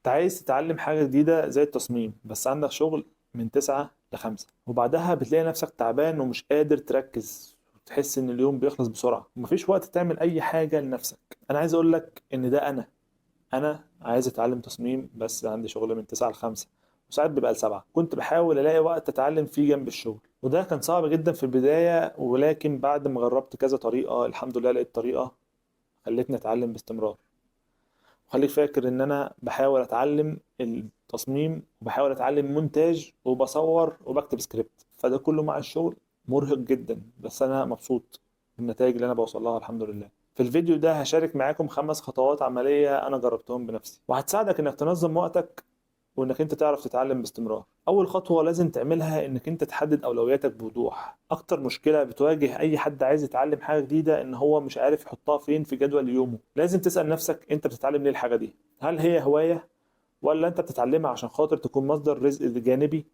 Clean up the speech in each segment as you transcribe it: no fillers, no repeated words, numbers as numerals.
انت عايز تتعلم حاجة جديدة زي التصميم، بس عندك شغل من 9 ل5، وبعدها بتلاقي نفسك تعبان ومش قادر تركز، وتحس ان اليوم بيخلص بسرعة ومفيش وقت تعمل اي حاجة لنفسك. انا عايز اقولك ان ده انا عايز اتعلم تصميم، بس عندي شغل من 9 ل5، وساعات بيبقى ل7. كنت بحاول الاقي وقت اتعلم فيه جنب الشغل، وده كان صعب جدا في البداية، ولكن بعد ما جربت كذا طريقة الحمد لله لقيت طريقة خلتني اتعلم باستمرار. وخليك فاكر ان انا بحاول اتعلم التصميم، وبحاول اتعلم مونتاج، وبصور وبكتب سكريبت، فده كله مع الشغل مرهق جدا، بس انا مبسوط بالنتائج اللي انا بوصل لها الحمد لله. في الفيديو ده هشارك معاكم 5 خطوات عملية انا جربتهم بنفسي، وهتساعدك انك تنظم وقتك وانك انت تعرف تتعلم باستمرار. اول خطوة لازم تعملها انك انت تحدد اولوياتك بوضوح. اكتر مشكلة بتواجه اي حد عايز يتعلم حاجة جديدة ان هو مش عارف يحطها فين في جدول يومه. لازم تسأل نفسك انت بتتعلم ليه الحاجة دي؟ هل هي هواية، ولا انت بتتعلمها عشان خاطر تكون مصدر رزق جانبي،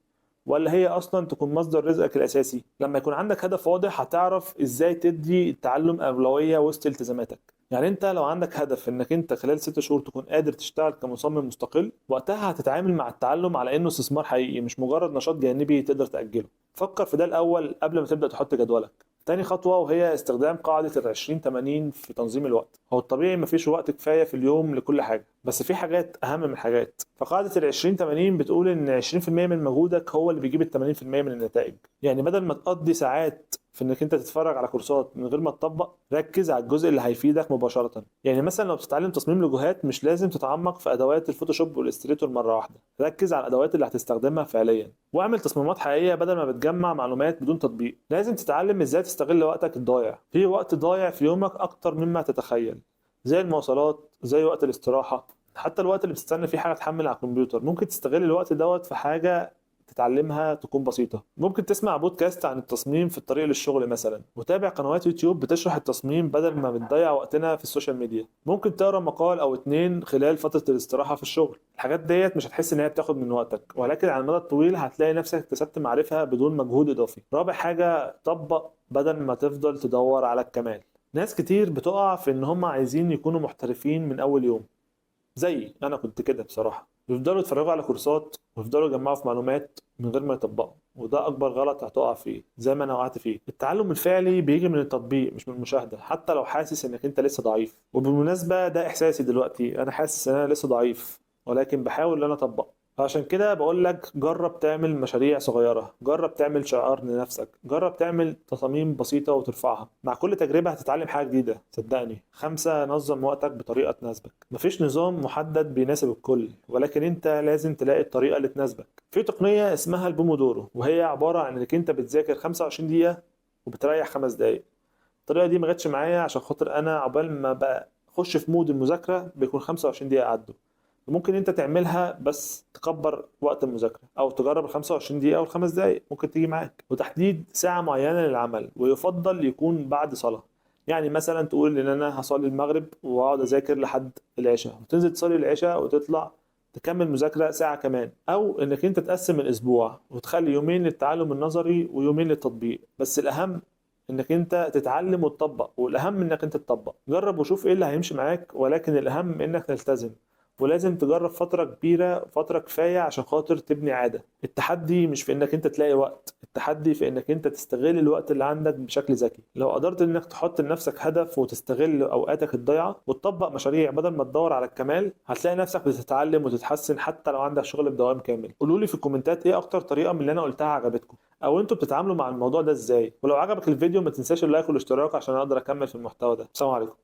ولا هي اصلا تكون مصدر رزقك الاساسي؟ لما يكون عندك هدف واضح هتعرف ازاي تدي التعلم اولوية وسط التزاماتك. يعني انت لو عندك هدف انك انت خلال 6 شهور تكون قادر تشتغل كمصمم مستقل، وقتها هتتعامل مع التعلم على انه استثمار حقيقي، مش مجرد نشاط جانبي تقدر تأجله. فكر في ده الاول قبل ما تبدأ تحط جدولك. تاني خطوة وهي استخدام قاعدة 20 80 في تنظيم الوقت. هو الطبيعي مفيش وقت كفاية في اليوم لكل حاجة، بس في حاجات أهم من حاجات. فقاعدة 20 80 بتقول إن 20% من مجهودك هو اللي بيجيب 80% من النتائج. يعني بدل ما تقضي ساعات في انك انت تتفرج على كورسات من غير ما تطبق، ركز على الجزء اللي هيفيدك مباشرة. يعني مثلا لو بتتعلم تصميم لوجوهات، مش لازم تتعمق في ادوات الفوتوشوب والاستريتور مرة واحدة، ركز على الادوات اللي هتستخدمها فعليا، واعمل تصميمات حقيقية بدل ما بتجمع معلومات بدون تطبيق. لازم تتعلم ازاي تستغل وقتك الضايع. في وقت ضايع في يومك اكتر مما تتخيل، زي المواصلات، زي وقت الاستراحة، حتى الوقت اللي بتستنى فيه حاجة تحمل على الكمبيوتر. ممكن تستغل الوقت دوت في حاجة تتعلمها تكون بسيطة. ممكن تسمع بودكاست عن التصميم في الطريق للشغل مثلا، وتابع قنوات يوتيوب بتشرح التصميم بدل ما بتضيع وقتنا في السوشيال ميديا. ممكن تقرا مقال او اتنين خلال فترة الاستراحة في الشغل. الحاجات ديت مش هتحس ان هي بتاخد من وقتك، ولكن على المدى الطويل هتلاقي نفسك اكتسبت معرفة بدون مجهود اضافي. رابع حاجة، طبق بدل ما تفضل تدور على الكمال. ناس كتير بتقع في ان هم عايزين يكونوا محترفين من اول يوم، زي انا كنت كده بصراحه. بيفضلوا يتفرجوا على كورسات ويفضلوا يجمعوا في معلومات من غير ما يطبقوا، وده اكبر غلط هتقع فيه زي ما انا وقعت فيه. التعلم الفعلي بيجي من التطبيق مش من المشاهده، حتى لو حاسس انك انت لسه ضعيف. وبالمناسبه ده احساسي دلوقتي، انا حاسس ان انا لسه ضعيف، ولكن بحاول ان انا اطبق. فعشان كده بقول لك جرب تعمل مشاريع صغيرة، جرب تعمل شعار لنفسك، جرب تعمل تصاميم بسيطة وترفعها. مع كل تجربة هتتعلم حاجة جديدة صدقني. 5، نظم وقتك بطريقة تناسبك. مفيش نظام محدد بيناسب الكل، ولكن انت لازم تلاقي الطريقة اللي تناسبك. في تقنية اسمها البومودورو، وهي عبارة عن انك انت بتذاكر 25 دقيقة وبتريح 5 دقايق. الطريقة دي ما جاتش معايا عشان خاطر انا عقبال ما بقى اخش في مود المذاكرة بيكون 25 دقيقة عدوا. ممكن انت تعملها بس تكبر وقت المذاكرة، او تجرب ال 25 دقيقة او ال5 دقايق ممكن تيجي معاك. وتحديد ساعة معينة للعمل، ويفضل يكون بعد صلاة. يعني مثلا تقول ان انا هصلي المغرب واقعد اذاكر لحد العشاء، وتنزل تصلي العشاء وتطلع تكمل مذاكرة ساعة كمان. او انك انت تقسم الاسبوع وتخلي يومين للتعلم النظري ويومين للتطبيق. بس الاهم انك انت تتعلم وتطبق، والاهم انك انت تطبق. جرب وشوف ايه اللي هيمشي معاك، ولكن الاهم انك تلتزم. ولازم تجرب فترة كبيرة، فترة كفاية عشان خاطر تبني عادة. التحدي مش في انك انت تلاقي وقت، التحدي في انك انت تستغل الوقت اللي عندك بشكل ذكي. لو قدرت انك تحط لنفسك هدف وتستغل اوقاتك الضايعة وتطبق مشاريع بدل ما تدور على الكمال، هتلاقي نفسك بتتعلم وتتحسن حتى لو عندك شغل بدوام كامل. قولوا لي في الكومنتات ايه اكتر طريقة من اللي انا قلتها عجبتكم، او انتوا بتتعاملوا مع الموضوع ده ازاي. ولو عجبك الفيديو ما تنساش اللايك والاشتراك عشان اقدر اكمل في المحتوى ده. السلام عليكم.